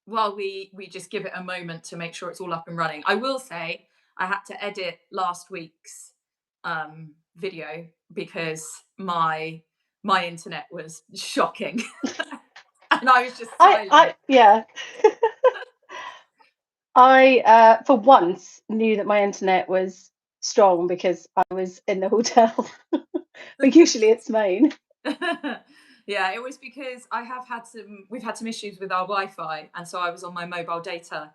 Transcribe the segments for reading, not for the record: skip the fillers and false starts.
while we just give it a moment to make sure it's all up and running. I will say I had to edit last week's video because my internet was shocking. And I was just silent. Yeah. I for once knew that my internet was strong because I was in the hotel. But usually it's mine. Yeah, it was because we've had some issues with our Wi-Fi, and so I was on my mobile data.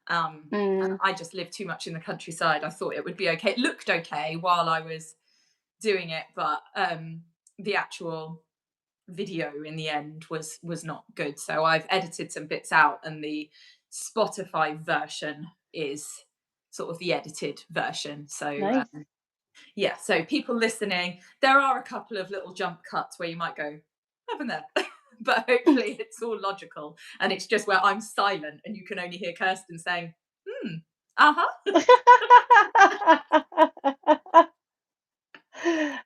And I just live too much in the countryside. I thought it would be okay. It looked okay while I was doing it, but the actual video in the end was not good. So I've edited some bits out, and the Spotify version is sort of the edited version. So Nice. yeah, so people listening, there are a couple of little jump cuts where you might go, haven't there? But hopefully it's all logical, and it's just where I'm silent and you can only hear Kirstin saying, uh-huh.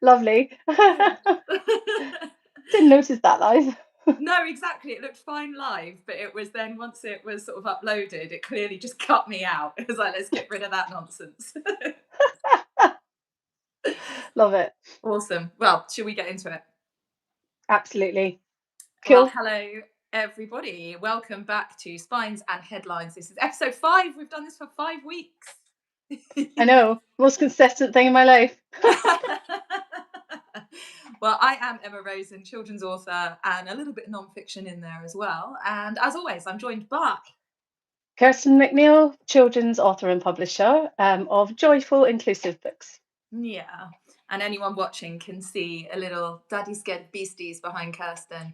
Lovely. Didn't notice that live. No, exactly. It looked fine live, but it was then once it was sort of uploaded, it clearly just cut me out. It was like, let's get rid of that nonsense. Love it. Awesome. Well, should we get into it? Absolutely. Well, Cool. hello, everybody. Welcome back to Spines and Headlines. This is episode 5. We've done this for 5 weeks. I know. Most consistent thing in my life. Well, I am Emma Rosen, children's author, and a little bit of non-fiction in there as well. And as always, I'm joined by Kirstin McNeil, children's author and publisher of joyful, inclusive books. Yeah. And anyone watching can see a little daddy scared beasties behind Kirstin.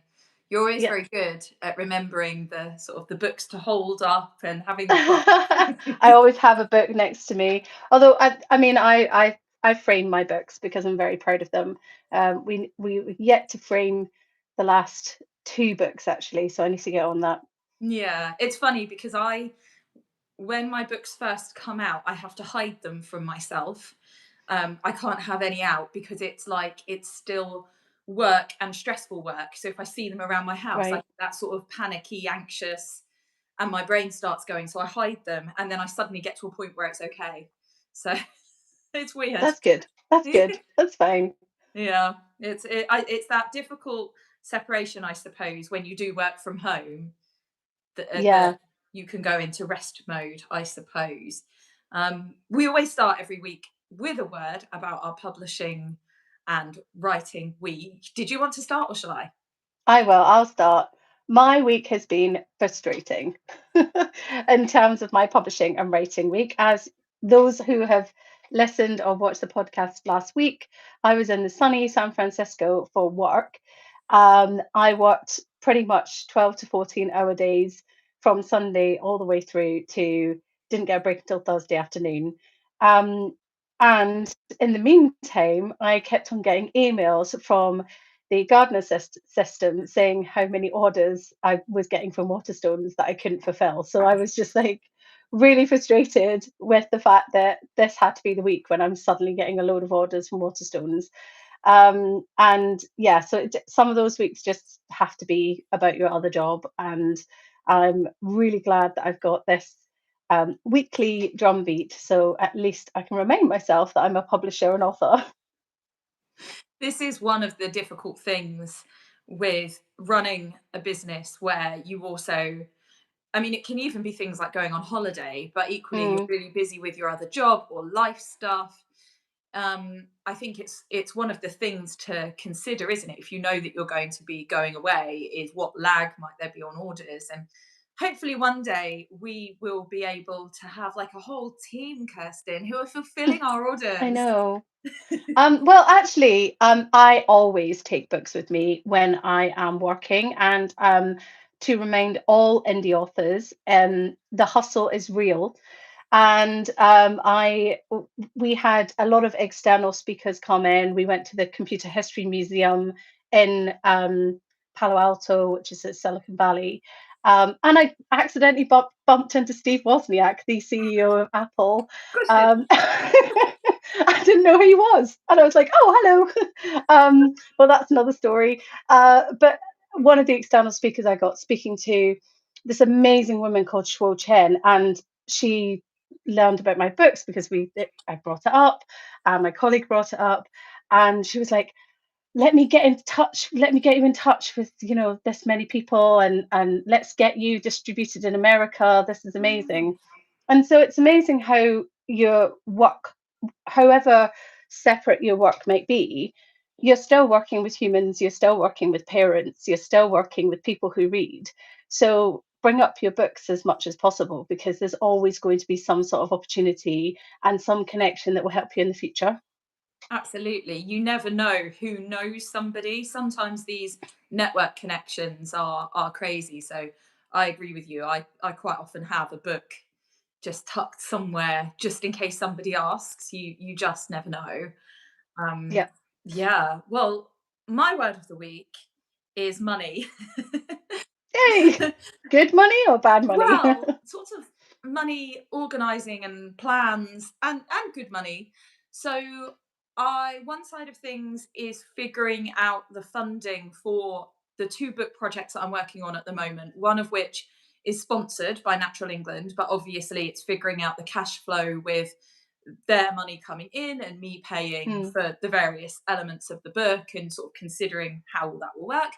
You're always very good at remembering the sort of the books to hold up and having the I always have a book next to me. Although I frame my books because I'm very proud of them. We've yet to frame the last 2 books actually, so I need to get on that. Yeah, it's funny because when my books first come out, I have to hide them from myself. I can't have any out because it's still work and stressful work. So if I see them around my house, I get that sort of panicky, anxious, and my brain starts going. So I hide them, and then I suddenly get to a point where it's okay. So it's weird. That's good. That's good. That's fine. Yeah, it's that difficult separation, I suppose, when you do work from home. That you can go into rest mode, I suppose. We always start every week with a word about our publishing and writing week. Did you want to start or shall I? I will. I'll start. My week has been frustrating in terms of my publishing and writing week. As those who have listened or watched the podcast last week, I was in the sunny San Francisco for work. I worked pretty much 12 to 14-hour days from Sunday all the way through to didn't get a break until Thursday afternoon. And in the meantime, I kept on getting emails from the Gardener system saying how many orders I was getting from Waterstones that I couldn't fulfill. So I was just like really frustrated with the fact that this had to be the week when I'm suddenly getting a load of orders from Waterstones. And yeah, so some of those weeks just have to be about your other job. And I'm really glad that I've got this weekly drumbeat. So at least I can remind myself that I'm a publisher and author. This is one of the difficult things with running a business where you also, I mean, it can even be things like going on holiday, but equally you're really busy with your other job or life stuff. I think it's one of the things to consider, isn't it? If you know that you're going to be going away, is what lag might there be on orders? And hopefully one day we will be able to have like a whole team, Kirstin, who are fulfilling our orders. I know. Well, actually, I always take books with me when I am working, and to remind all indie authors, the hustle is real. And we had a lot of external speakers come in. We went to the Computer History Museum in Palo Alto, which is at Silicon Valley. And I accidentally bumped into Steve Wozniak, the CEO of Apple. I didn't know who he was. And I was like, oh, hello. Well, that's another story. But one of the external speakers I got speaking to this amazing woman called Shuo Chen, and she learned about my books because I brought it up, and my colleague brought it up, and she was like, let me get in touch, let me get you in touch with, this many people, and let's get you distributed in America. This is Mm. amazing. And so it's amazing how your work, however separate your work might be, you're still working with humans, you're still working with parents, you're still working with people who read. So bring up your books as much as possible, because there's always going to be some sort of opportunity and some connection that will help you in the future. Absolutely. You never know who knows somebody. Sometimes these network connections are crazy. So I agree with you. I quite often have a book just tucked somewhere just in case somebody asks. You just never know. Um Yeah. yeah. Well, my word of the week is money. Yay! Good money or bad money? Well, sort of money organizing and plans and good money. So I one side of things is figuring out the funding for the two book projects that I'm working on at the moment, one of which is sponsored by Natural England, but obviously it's figuring out the cash flow with their money coming in and me paying Mm, for the various elements of the book and sort of considering how all that will work,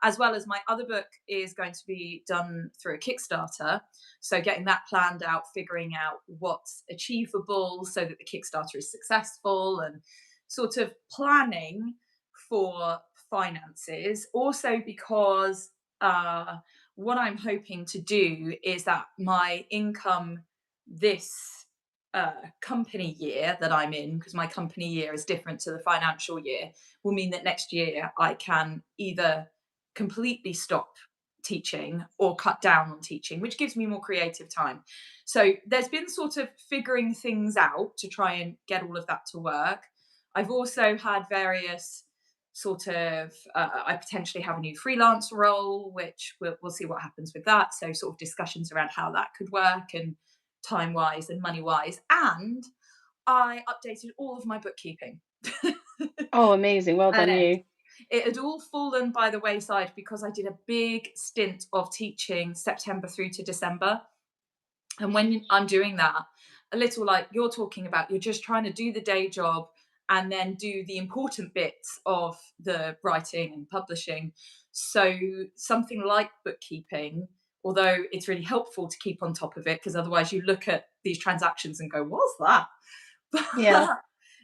as well as my other book is going to be done through a Kickstarter. So getting that planned out, figuring out what's achievable so that the Kickstarter is successful, and sort of planning for finances. Also, because uh, what I'm hoping to do is that my income this company year that I'm in, because my company year is different to the financial year, will mean that next year I can either completely stop teaching or cut down on teaching, which gives me more creative time. So there's been sort of figuring things out to try and get all of that to work. I've also had various sort of, I potentially have a new freelance role, which we'll see what happens with that. So, sort of discussions around how that could work and time wise and money wise. And I updated all of my bookkeeping. oh, amazing. Well I done, know. you. It had all fallen by the wayside because I did a big stint of teaching September through to December. And when I'm doing that, a little like you're talking about, you're just trying to do the day job and then do the important bits of the writing and publishing. So something like bookkeeping, although it's really helpful to keep on top of it, because otherwise you look at these transactions and go, what's that? Yeah, But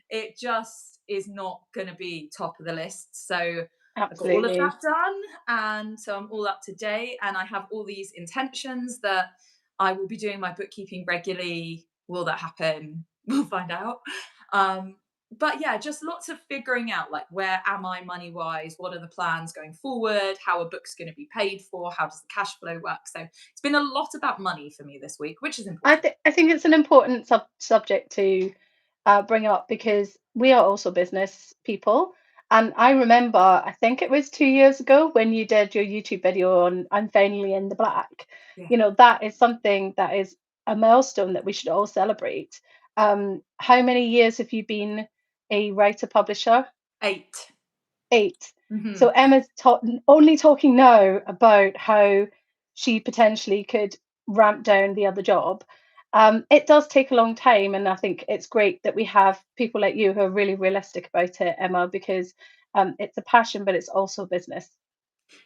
it just is not going to be top of the list. So I got all of absolutely. that done. And so I'm all up to date. And I have all these intentions that I will be doing my bookkeeping regularly. Will that happen? We'll find out. But yeah, just lots of figuring out like, where am I money wise? What are the plans going forward? How are books going to be paid for? How does the cash flow work? So it's been a lot about money for me this week, which is important. I think it's an important subject to bring up, because we are also business people. And I remember, I think it was 2 years ago when you did your YouTube video on I'm Finally in the Black. Yeah. That is something that is a milestone that we should all celebrate. How many years have you been a writer publisher? 8. 8. So Mhm. Emma's only talking now about how she potentially could ramp down the other job. It does take a long time, and I think it's great that we have people like you who are really realistic about it, Emma, because it's a passion, but it's also business.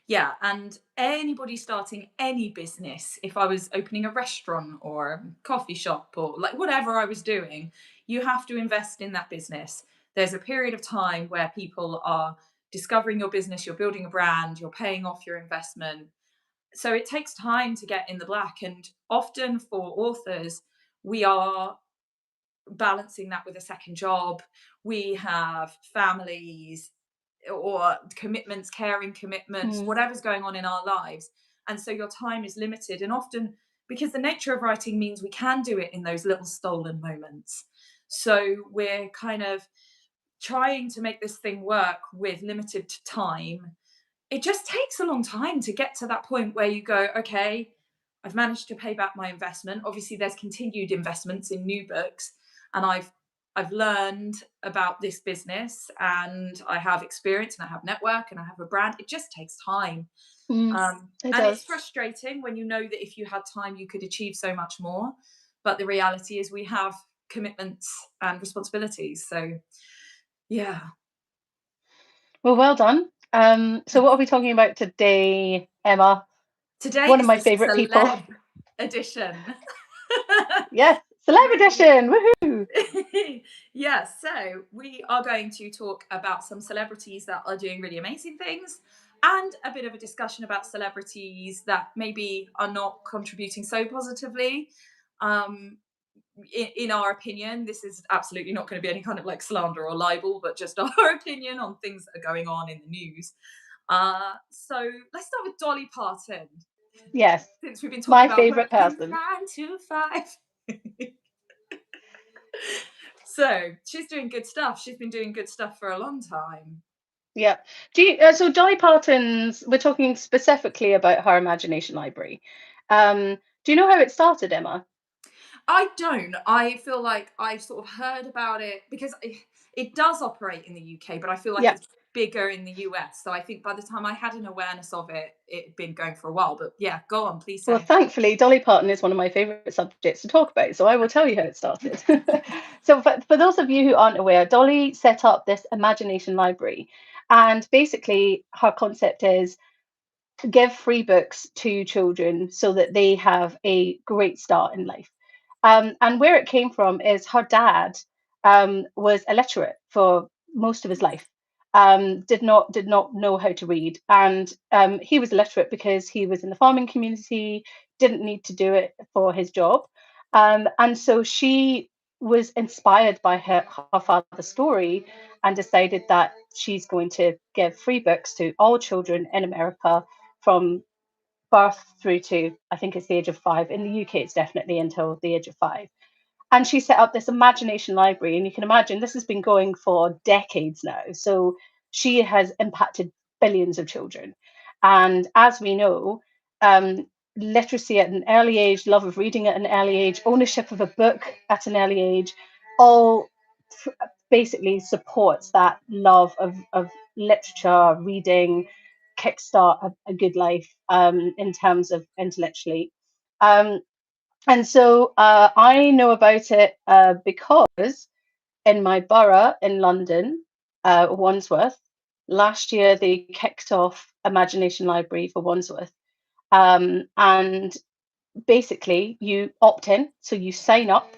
Yeah, and anybody starting any business, if I was opening a restaurant or a coffee shop or like whatever I was doing, you have to invest in that business. There's a period of time where people are discovering your business, you're building a brand, you're paying off your investment. So it takes time to get in the black. And often for authors, we are balancing that with a second job. We have families or commitments, caring commitments, Mm, whatever's going on in our lives. And so your time is limited. And often, because the nature of writing means we can do it in those little stolen moments. So we're kind of trying to make this thing work with limited time. It just takes a long time to get to that point where you go, okay, I've managed to pay back my investment. Obviously, there's continued investments in new books, and I've learned about this business, and I have experience, and I have network, and I have a brand. It just takes time. It And it's does. frustrating when you know that if you had time, you could achieve so much more. But the reality is, we have commitments and responsibilities. So, yeah. Well done. So what are we talking about today, Emma? Today One of is my the favorite people. celeb edition. Yes, celeb edition. Woohoo! Yeah, so we are going to talk about some celebrities that are doing really amazing things, and a bit of a discussion about celebrities that maybe are not contributing so positively. Um, in our opinion, this is absolutely not going to be any kind of like slander or libel, but just our opinion on things that are going on in the news. So let's start with Dolly Parton, Yes, since we've been talking my about favorite working person. 9 to 5. So she's doing good stuff. She's been doing good stuff for a long time. Yeah. Do you, so Dolly Parton's, we're talking specifically about her Imagination Library. Do you know how it started, Emma? I don't. I feel like I've sort of heard about it because it does operate in the UK, but I feel like Yeah. it's bigger in the US. So I think by the time I had an awareness of it, it had been going for a while. But yeah, go on, please Well, say. thankfully, Dolly Parton is one of my favorite subjects to talk about, so I will tell you how it started. So, for those of you who aren't aware, Dolly set up this Imagination Library. And basically, her concept is give free books to children so that they have a great start in life. And where it came from is her dad was illiterate for most of his life. Did not know how to read, and he was illiterate because he was in the farming community. Didn't need to do it for his job, and so she was inspired by her father's story and decided that she's going to give free books to all children in America from birth through to, I think it's the age of 5. In the UK, it's definitely until the age of 5. And she set up this Imagination Library, and you can imagine this has been going for decades now. So she has impacted billions of children. And as we know, um, literacy at an early age, love of reading at an early age, ownership of a book at an early age, all basically supports that love of literature, reading, kickstart a good life in terms of intellectually. Um, and so I know about it because in my borough in London, Wandsworth, last year they kicked off Imagination Library for Wandsworth. And basically you opt in, so you sign up.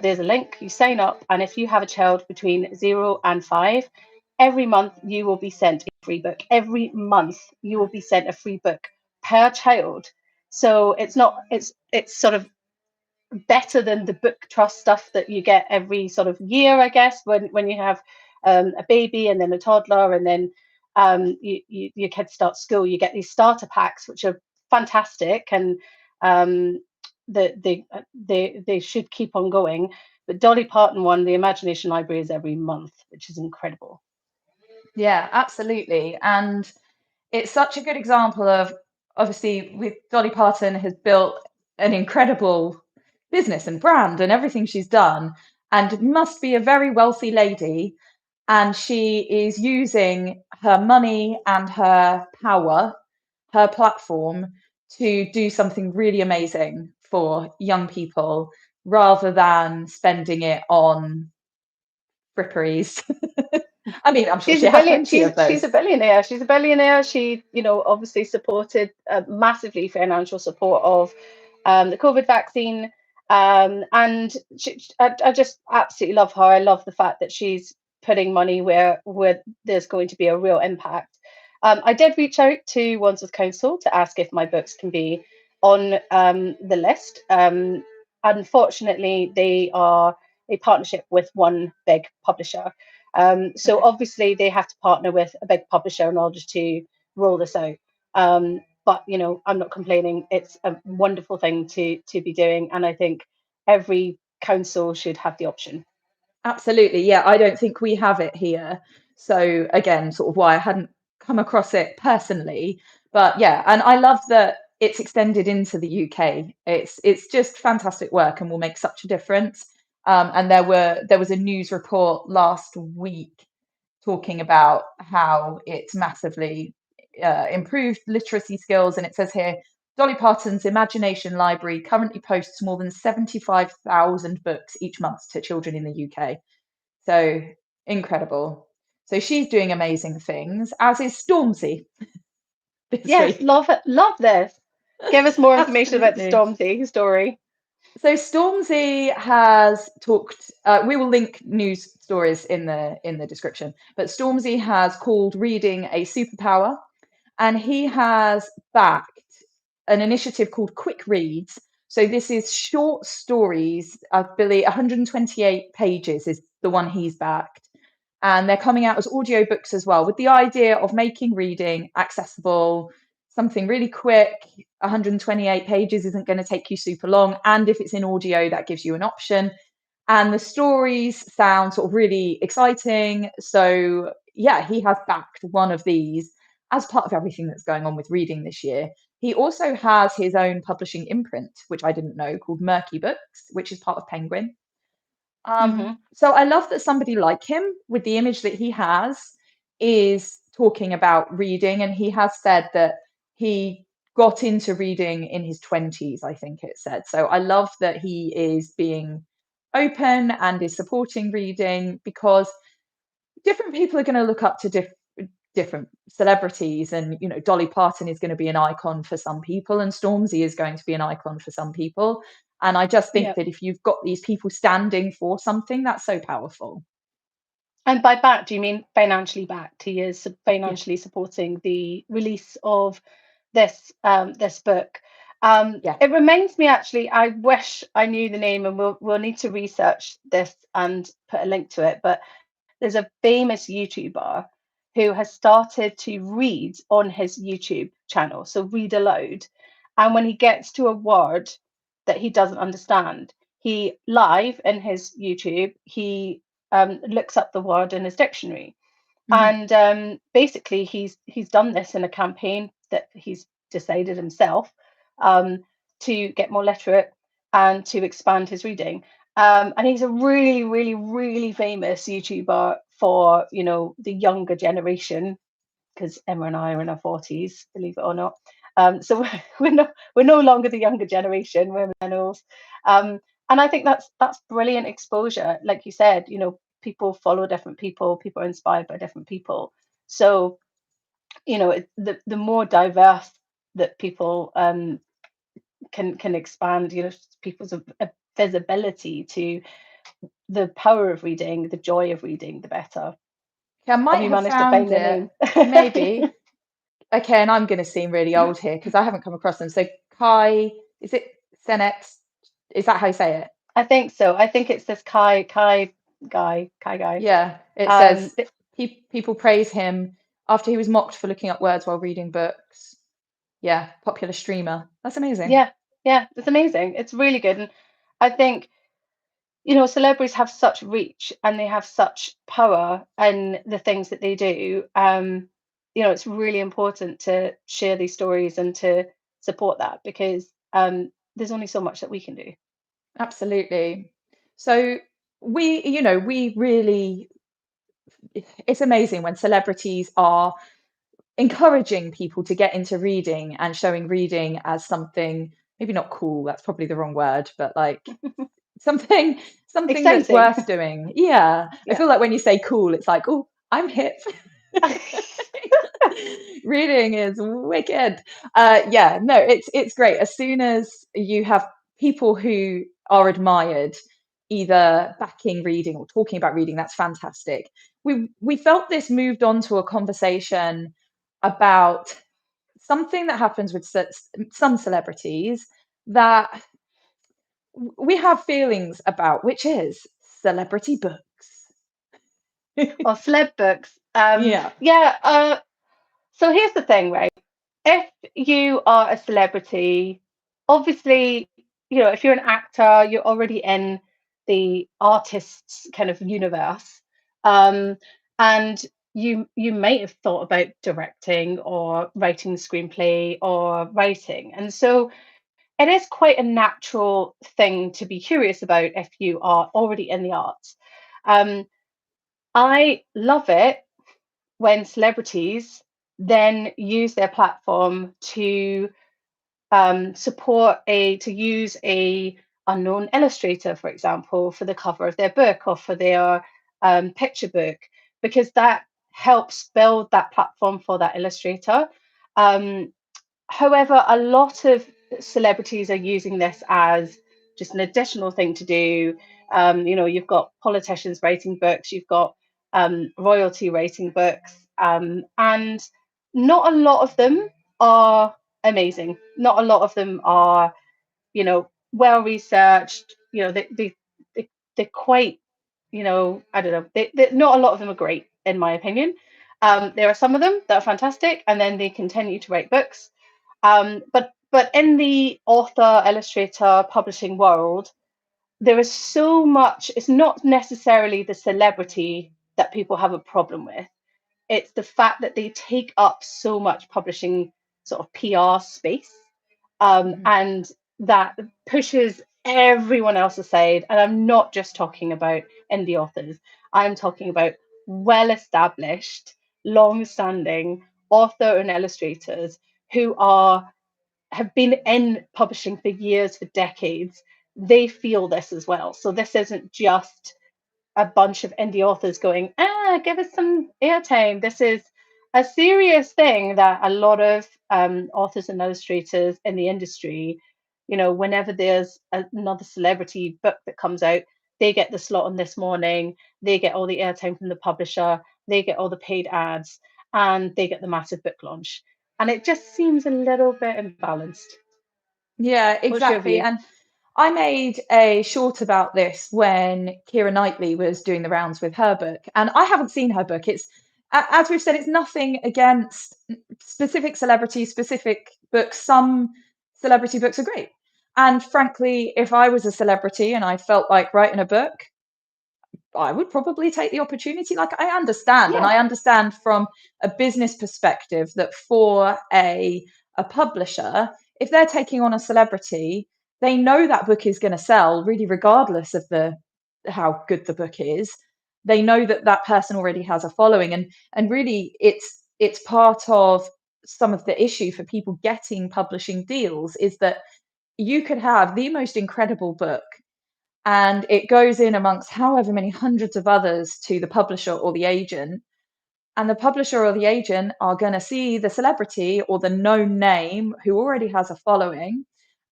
There's a link, you sign up, and if you have a child between 0 and 5, every month you will be sent a free book. Every month you will be sent a free book per child. So it's not, it's sort of better than the book trust stuff that you get every sort of year, I guess, when you have a baby and then a toddler, and then your kids start school. You get these starter packs, which are fantastic, and um, they should keep on going. But Dolly Parton one, the Imagination Library, is every month, which is incredible. Yeah, absolutely. And it's such a good example of, obviously, with Dolly Parton has built an incredible business and brand and everything she's done, and must be a very wealthy lady. And she is using her money and her power, her platform, to do something really amazing for young people rather than spending it on fripperies. I mean, I'm sure She's she a has billion. plenty of She's those. a billionaire. She's a billionaire. She, obviously supported massively financial support of the COVID vaccine, and I just absolutely love her. I love the fact that she's putting money where there's going to be a real impact. I did reach out to Wandsworth Council to ask if my books can be on the list. Unfortunately, they are a partnership with one big publisher. So Okay. obviously they have to partner with a big publisher in order to roll this out. But I'm not complaining. It's a wonderful thing to be doing, and I think every council should have the option. Absolutely. Yeah, I don't think we have it here. So again, sort of why I hadn't come across it personally. But yeah, and I love that it's extended into the UK. It's just fantastic work and will make such a difference. And there was a news report last week talking about how it's massively improved literacy skills. And it says here, Dolly Parton's Imagination Library currently posts more than 75,000 books each month to children in the UK. So incredible. So she's doing amazing things, as is Stormzy this Yes, week. love it. Love this. Give us more information about the Absolutely. Stormzy story. So Stormzy has talked. We will link news stories in the description. But Stormzy has called reading a superpower, and he has backed an initiative called Quick Reads. So this is short stories. I believe 128 pages is the one he's backed, and they're coming out as audiobooks as well, with the idea of making reading accessible, something really quick. 128 pages isn't going to take you super long, and if it's in audio, that gives you an option. And the stories sound sort of really exciting. So yeah, he has backed one of these as part of everything that's going on with reading this year. He also has his own publishing imprint, which I didn't know, called Murky Books, which is part of Penguin. So I love that somebody like him, with the image that he has, is talking about reading. And he has said that he got into reading in his 20s, I think it said. So I love that he is being open and is supporting reading, because different people are going to look up to different celebrities. And Dolly Parton is going to be an icon for some people, and Stormzy is going to be an icon for some people. And I just think Yeah. that if you've got these people standing for something, that's so powerful. And by back, do you mean financially backed? He is Yeah. financially supporting the release of this this book. Yeah. It reminds me, actually, I wish I knew the name, and we'll need to research this and put a link to it. But there's a famous YouTuber who has started to read on his YouTube channel, so read aloud. And when he gets to a word that he doesn't understand, he live in his YouTube, he looks up the word in his dictionary. Mhm. And basically, he's done this in a campaign that he's decided himself, to get more literate and to expand his reading. And he's a really, really, really famous YouTuber for the younger generation, because Emma and I are in our 40s, believe it or not. So we're no longer the younger generation, we're millennials. And I think that's brilliant exposure. Like you said, people follow different people, people are inspired by different people. So the more diverse that people can expand people's visibility to the power of reading, the joy of reading, the better. I Have might you have managed to found find the it. name? Maybe. Okay, and I'm going to seem really old here because I haven't come across them. So Kai, is it Senex? Is that how you say it? I think so. I think it's this Kai guy. Yeah, it says people praise him after he was mocked for looking up words while reading books. Yeah, popular streamer. That's amazing. Yeah, it's amazing. It's really good. And I think celebrities have such reach and they have such power in the things that they do. It's really important to share these stories and to support that, because there's only so much that we can do. Absolutely. So we really, it's amazing when celebrities are encouraging people to get into reading and showing reading as something, maybe not cool, that's probably the wrong word, but like something that's Exciting. worth doing. Yeah. I Yeah. feel like when you say cool, it's like, oh, I'm hip. Reading is wicked. Yeah, no, it's great. As soon as you have people who are admired either backing reading or talking about reading, that's fantastic. We felt this moved on to a conversation about something that happens with some celebrities that we have feelings about, which is celebrity books. Or celeb books. Yeah. Yeah. So here's the thing, right? If you are a celebrity, obviously, if you're an actor, you're already in the artist's kind of universe. And you might have thought about directing or writing the screenplay or writing. And so it is quite a natural thing to be curious about if you are already in the arts. Um, I love it when celebrities then use their platform to to use a unknown illustrator, for example, for the cover of their book or for their picture book, because that helps build that platform for that illustrator. However, a lot of celebrities are using this as just an additional thing to do. You've got politicians writing books, you've got royalty writing books, and not a lot of them are amazing. Not a lot of them are, well researched. They're quite, I don't know. Not a lot of them are great, in my opinion. There are some of them that are fantastic, and then they continue to write books. But in the author, illustrator, publishing world, there is so much. It's not necessarily the celebrity that people have a problem with. It's the fact that they take up so much publishing sort of PR space, and that pushes everyone else aside. And I'm not just talking about indie authors. I'm talking about well-established, long-standing author and illustrators who have been in publishing for years, for decades. They feel this as well. So this isn't just a bunch of indie authors going, give us some airtime. This is a serious thing that a lot of authors and illustrators in the industry, whenever there's another celebrity book that comes out, they get the slot on This Morning, they get all the airtime from the publisher, they get all the paid ads, and they get the massive book launch. And it just seems a little bit imbalanced. Yeah, What's your exactly. view? And I made a short about this when Keira Knightley was doing the rounds with her book. And I haven't seen her book. It's, as we've said, it's nothing against specific celebrities, specific books. Some celebrity books are great. And frankly, if I was a celebrity and I felt like writing a book, I would probably take the opportunity. Like, I understand, and Yeah. I understand from a business perspective that for a publisher, if they're taking on a celebrity, they know that book is going to sell really regardless of how good the book is. They know that that person already has a following, and really it's part of some of the issue for people getting publishing deals is that you could have the most incredible book and it goes in amongst however many hundreds of others to the publisher or the agent, and the publisher or the agent are going to see the celebrity or the known name who already has a following,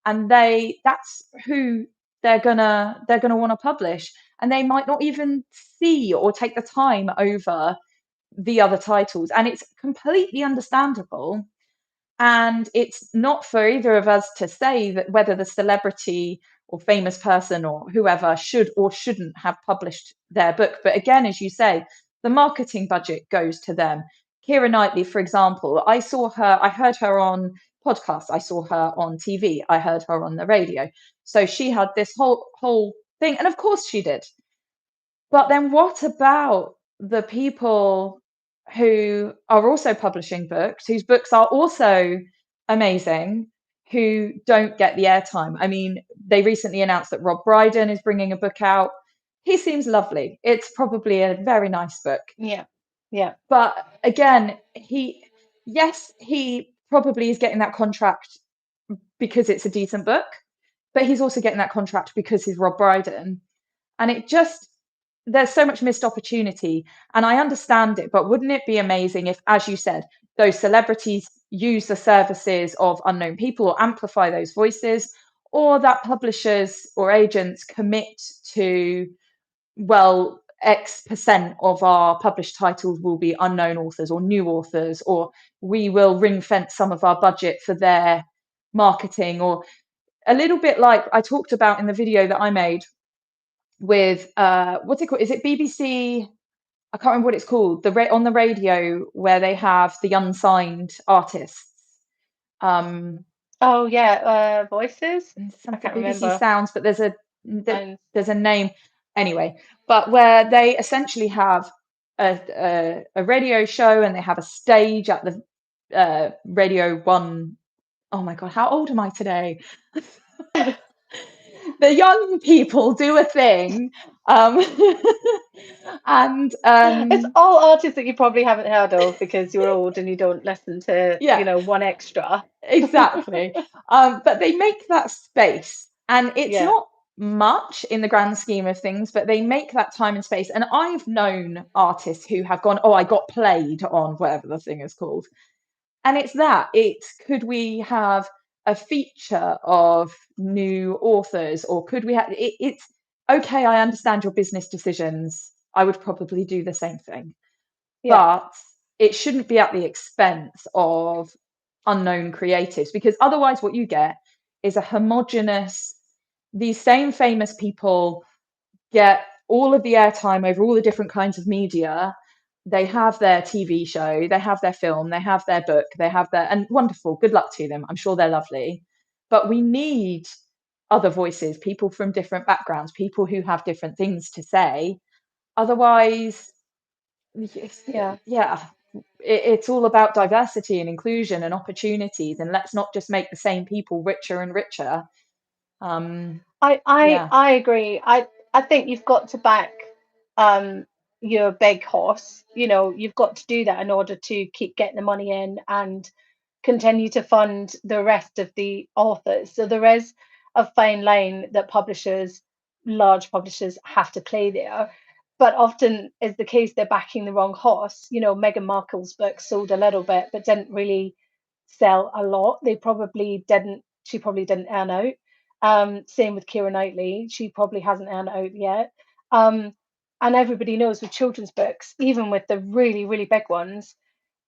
and that's who they're gonna want to publish, and they might not even see or take the time over the other titles, and it's completely understandable. And it's not for either of us to say that whether the celebrity or famous person or whoever should or shouldn't have published their book. But again, as you say, the marketing budget goes to them. Keira Knightley, for example, I heard her on podcasts, I saw her on TV, I heard her on the radio. So she had this whole thing, and of course she did. But then what about the people who are also publishing books, whose books are also amazing, who don't get the airtime? I mean, they recently announced that Rob Brydon is bringing a book out. He seems lovely. It's probably a very nice book. Yeah. Yeah. But again, he probably is getting that contract because it's a decent book, but he's also getting that contract because he's Rob Brydon. And there's so much missed opportunity, and I understand it, but wouldn't it be amazing if, as you said, those celebrities use the services of unknown people or amplify those voices, or that publishers or agents commit to, well, X% of our published titles will be unknown authors or new authors, or we will ring fence some of our budget for their marketing, or a little bit like I talked about in the video that I made with what's it called? Is it BBC? I can't remember what it's called. On the radio where they have the unsigned artists. Oh yeah, Voices. I can't BBC remember. Sounds, but there's a name anyway. But where they essentially have a radio show and they have a stage at the Radio One. Oh my God, how old am I today? The young people do a thing And It's all artists that you probably haven't heard of because you're old and you don't listen to, yeah, One Extra. exactly. But they make that space, and it's Yeah, not much in the grand scheme of things, but they make that time and space. And I've known artists who have gone, oh, I got played on whatever the thing is called. And it's could we have a feature of new authors, or could we have it's okay, I understand your business decisions. I would probably do the same thing, yeah, but it shouldn't be at the expense of unknown creatives, because otherwise what you get is a homogenous, these same famous people get all of the airtime over all the different kinds of media. They have their TV show, they have their film, they have their book, they have their, and wonderful, good luck to them. I'm sure they're lovely. But we need other voices, people from different backgrounds, people who have different things to say. Otherwise, yeah. yeah, it's all about diversity and inclusion and opportunities. And let's not just make the same people richer and richer. Um, I yeah. I agree. I think you've got to back um your big horse. You've got to do that in order to keep getting the money in and continue to fund the rest of the authors. So there is a fine line that large publishers have to play there. But often is the case they're backing the wrong horse. Meghan Markle's book sold a little bit, but didn't really sell a lot. She probably didn't earn out. Same with Keira Knightley. She probably hasn't earned out yet. Um, and everybody knows with children's books, even with the really, really big ones,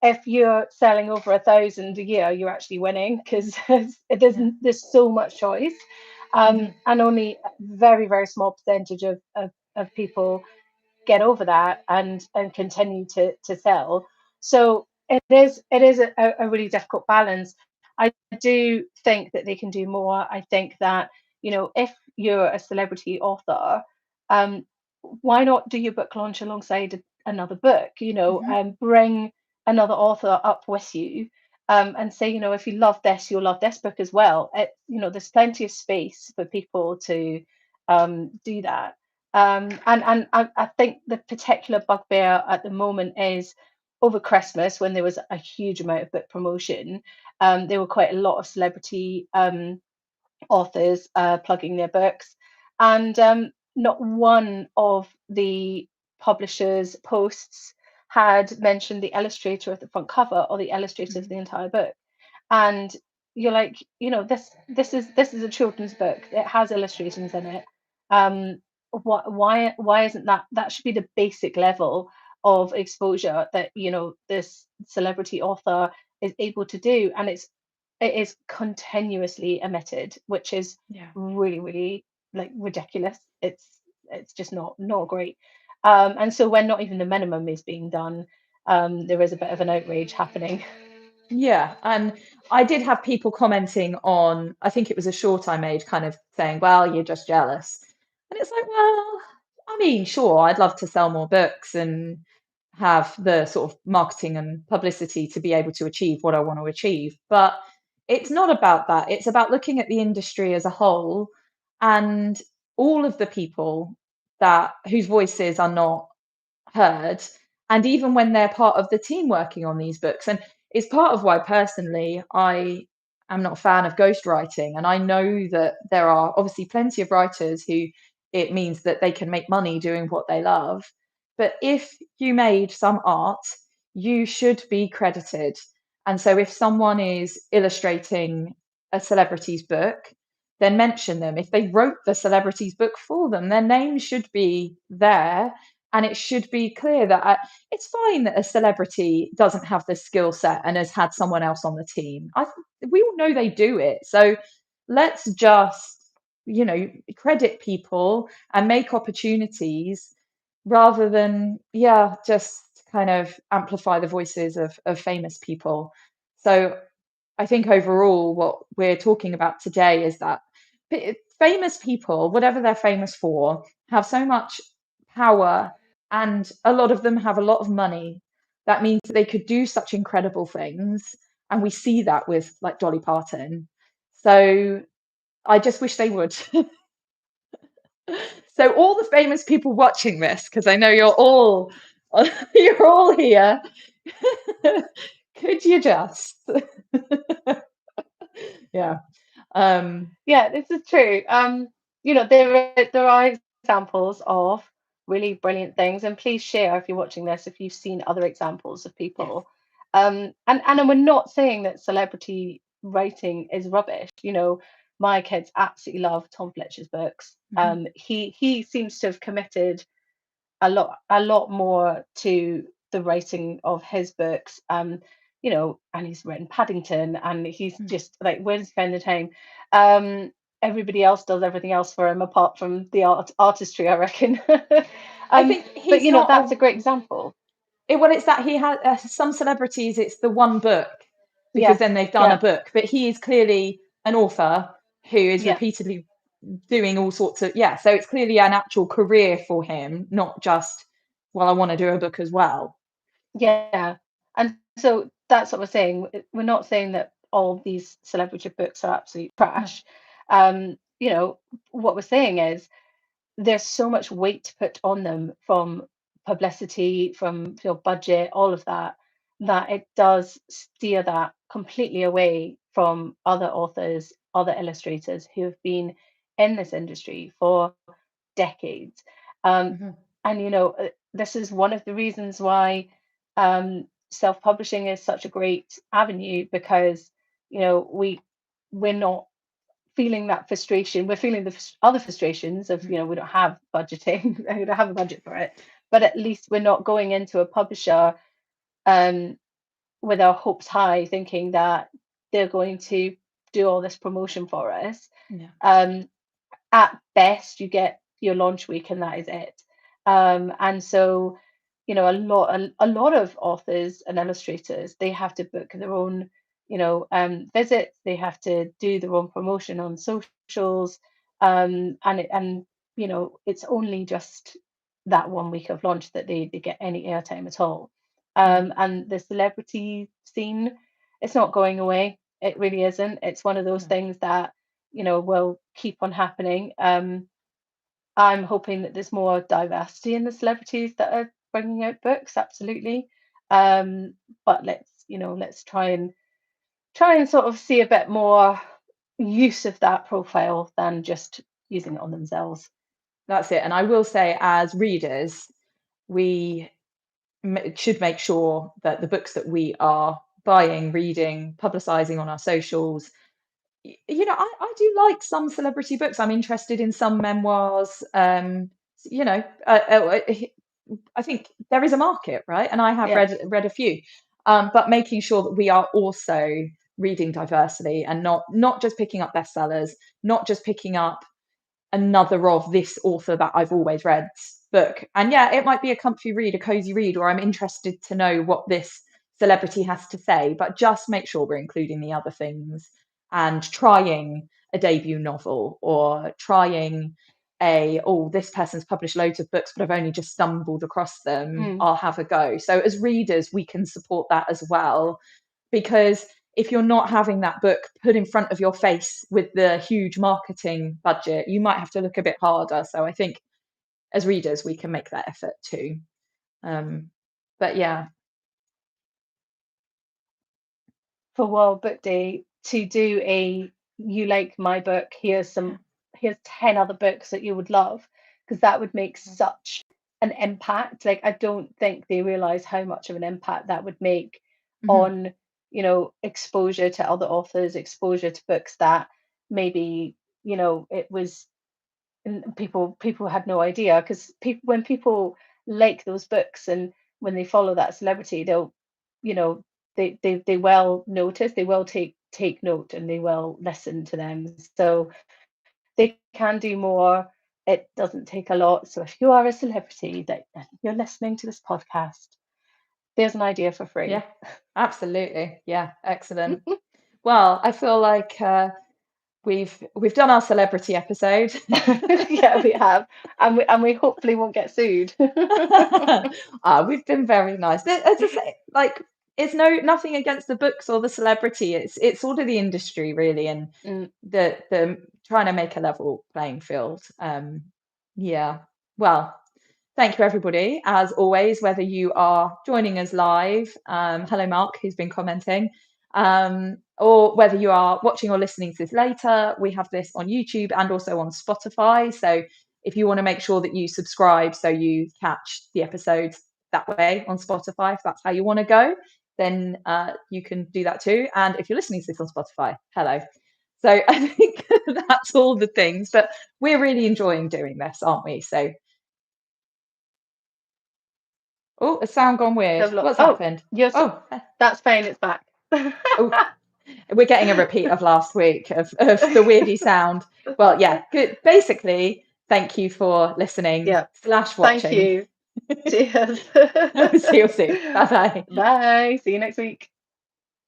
if you're selling over 1,000 a year, you're actually winning because Yeah. there's so much choice, Mhm. and only a very, very small percentage of people get over that and continue to sell. So it is a really difficult balance. I do think that they can do more. I think that, if you're a celebrity author, um, why not do your book launch alongside another book? Mhm. Bring another author up with you, and say, if you love this, you'll love this book as well. There's plenty of space for people to do that. And I think the particular bugbear at the moment is over Christmas when there was a huge amount of book promotion. There were quite a lot of celebrity authors plugging their books, and not one of the publishers' posts had mentioned the illustrator of the front cover or the illustrator of Mhm. the entire book. And you're like, this is a children's book. It has illustrations in it. Um, why isn't that should be the basic level of exposure that this celebrity author is able to do, and it is continuously emitted, which is Yeah. really, really like ridiculous. It's just not great. And so when not even the minimum is being done, there is a bit of an outrage happening. Yeah, and I did have people commenting on, I think it was a short I made, kind of saying, well, you're just jealous. And it's like, well, I mean, sure, I'd love to sell more books and have the sort of marketing and publicity to be able to achieve what I want to achieve. But it's not about that. It's about looking at the industry as a whole and all of the people that whose voices are not heard, and even when they're part of the team working on these books. And it's part of why personally I am not a fan of ghostwriting, and I know that there are obviously plenty of writers who it means that they can make money doing what they love. But if you made some art, you should be credited. And so if someone is illustrating a celebrity's book, then mention them. If they wrote the celebrity's book for them, their name should be there, and it should be clear that it's fine that a celebrity doesn't have the skill set and has had someone else on the team. We all know they do it. So let's just, credit people and make opportunities rather than, yeah, just kind of amplify the voices of famous people. So I think overall, what we're talking about today is that famous people, whatever they're famous for, have so much power, and a lot of them have a lot of money. That means that they could do such incredible things. And we see that with like Dolly Parton. So I just wish they would. So all the famous people watching this, because I know you're all here, could you just yeah. Yeah, this is true. There are examples of really brilliant things, and please share if you're watching this if you've seen other examples of Yes. people. And we're not saying that celebrity writing is rubbish. My kids absolutely love Tom Fletcher's books. He seems to have committed a lot more to the writing of his books. And he's written Paddington, and he's just like, where does he find the time? Everybody else does everything else for him apart from the artistry, I reckon. I think But he's not that's a great example. well, it's that he has some celebrities, it's the one book because Yeah, then they've done yeah, a book, but he is clearly an author who is yeah, repeatedly doing all sorts of so it's clearly an actual career for him, not just, well, I want to do a book as well. yeah. And so that's what we're saying. We're not saying that all of these celebrity books are absolute trash. What we're saying is there's so much weight to put on them from publicity, from budget, all of that, that it does steer that completely away from other authors, other illustrators who have been in this industry for decades. And this is one of the reasons why self-publishing is such a great avenue, because we're not feeling that frustration. We're feeling the other frustrations of, we don't have budgeting, we don't have a budget for it, but at least we're not going into a publisher with our hopes high, thinking that they're going to do all this promotion for us. At best, you get your launch week, and that is it. And so, a lot of authors and illustrators, they have to book their own visits. They have to do their own promotion on socials, and it's only just that 1 week of launch that they get any airtime at all. And the celebrity scene, it's not going away. It really isn't. It's one of those things that will keep on happening. I'm hoping that there's more diversity in the celebrities that are bringing out books, absolutely. But let's try and sort of see a bit more use of that profile than just using it on themselves. That's it. And I will say, as readers, we should make sure that the books that we are buying, reading, publicizing on our socials, I do like some celebrity books. I'm interested in some memoirs. I think there is a market, right? And I have read a few, but making sure that we are also reading diversely and not just picking up bestsellers, not just picking up another of this author that I've always read book. And it might be a comfy read, a cozy read, or I'm interested to know what this celebrity has to say, but just make sure we're including the other things and trying a debut novel, or trying this person's published loads of books, but I've only just stumbled across them. I'll have a go. So as readers, we can support that as well, because if you're not having that book put in front of your face with the huge marketing budget, you might have to look a bit harder. So I think as readers, we can make that effort too. But yeah. For World Book Day, to do you like my book, here's 10 other books that you would love, because that would make such an impact. Like, I don't think they realize how much of an impact that would make on exposure to other authors, exposure to books that maybe it was, and people had no idea, because when people like those books and when they follow that celebrity, they'll they will notice, they will take note, and they will listen to them. So they can do more. It doesn't take a lot. So if you are a celebrity that you're listening to this podcast, there's an idea for free. Yeah, absolutely. Yeah, excellent. Well, I feel like we've done our celebrity episode. Yeah, we have, and we hopefully won't get sued. We've been very nice. As I say, like, it's nothing against the books or the celebrity. It's sort of the industry, really, and the trying to make a level playing field. Yeah. Well, thank you, everybody. As always, whether you are joining us live, hello, Mark, who's been commenting, or whether you are watching or listening to this later, we have this on YouTube and also on Spotify. So if you want to make sure that you subscribe so you catch the episodes that way on Spotify, if that's how you want to go, then you can do that too. And if you're listening to this on Spotify, hello. So I think that's all the things, but we're really enjoying doing this, aren't we? So, oh, has sound gone weird? What's happened? Yes. Oh, That's fine. It's back. oh, we're getting a repeat of last week of the weirdy sound. Well, yeah, good. Basically, thank you for listening / watching. Thank you. Cheers. See you soon. Bye-bye. Bye. See you next week.